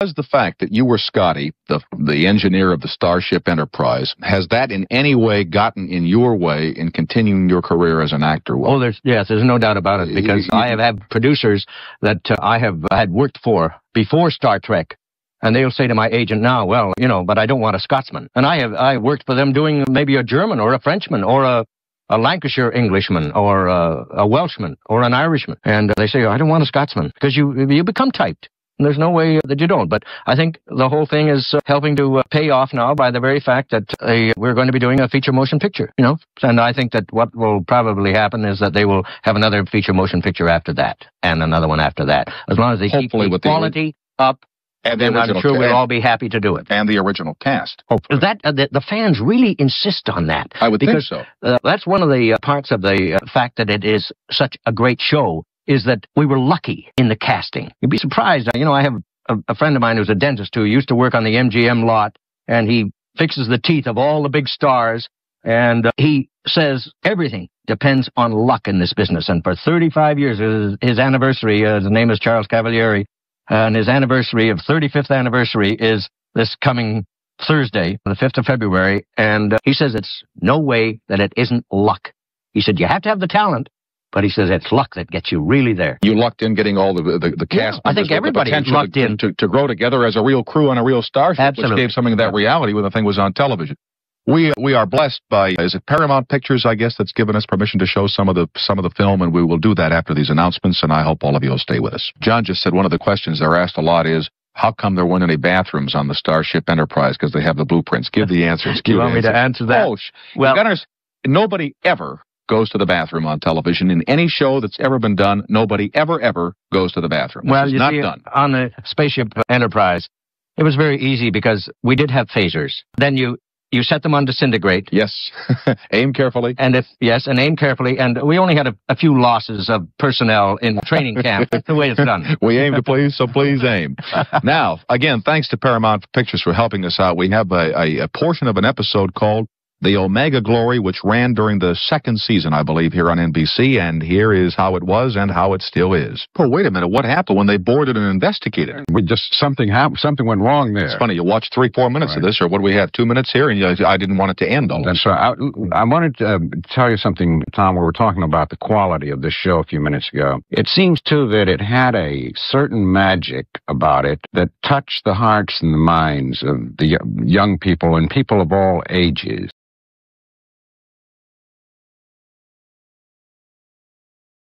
Has the fact that you were Scotty, the engineer of the Starship Enterprise, has that in any way gotten in your way in continuing your career as an actor? Well, there's no doubt about it, because I have had producers that I have had worked for before Star Trek, and they'll say to my agent now, well, but I don't want a Scotsman. And I worked for them doing maybe a German or a Frenchman or a Lancashire Englishman or a Welshman or an Irishman. And they say, I don't want a Scotsman, because you become typed. And there's no way that you don't. But I think the whole thing is helping to pay off now by the very fact that we're going to be doing a feature motion picture, And I think that what will probably happen is that they will have another feature motion picture after that, and another one after that. As long as they keep the quality up, and then I'm sure we'll all be happy to do it. And the original cast, hopefully. The fans really insist on that. I would think so. That's one of the parts of the fact that it is such a great show, is that we were lucky in the casting. You'd be surprised. I have a friend of mine who's a dentist who used to work on the MGM lot, and he fixes the teeth of all the big stars, and he says everything depends on luck in this business. And for 35 years, his anniversary, his name is Charles Cavalieri, and his anniversary of 35th anniversary is this coming Thursday, the 5th of February, and he says it's no way that it isn't luck. He said you have to have the talent, but he says it's luck that gets you really there. You lucked in getting all the cast. I think everybody lucked in to grow together as a real crew on a real starship, Absolutely. Which gave something of that reality when the thing was on television. We are blessed by, is it Paramount Pictures, I guess, that's given us permission to show some of the film, and we will do that after these announcements, and I hope all of you will stay with us. John just said one of the questions they're asked a lot is, how come there weren't any bathrooms on the Starship Enterprise? Because they have the blueprints. Give the answers. Do you want me to answer that? Oh, well, nobody ever goes to the bathroom on television. In any show that's ever been done, nobody ever goes to the bathroom. Well, you see, done. On the Spaceship Enterprise, it was very easy because we did have phasers. Then you set them on disintegrate. Yes. Aim carefully. And aim carefully. And we only had a few losses of personnel in training camp. That's the way it's done. We aim to please, so please aim. Now, again, thanks to Paramount Pictures for helping us out. We have a portion of an episode called The Omega Glory, which ran during the second season, I believe, here on NBC, and here is how it was and how it still is. Oh, wait a minute, what happened when they boarded and investigated? Something happened, something went wrong there. It's funny, you watched 3-4 minutes of this, or what do we have, 2 minutes here, and I didn't want it to end all. That's right. I wanted to tell you something, Tom, we were talking about the quality of this show a few minutes ago. It seems, too, that it had a certain magic about it that touched the hearts and the minds of the young people and people of all ages.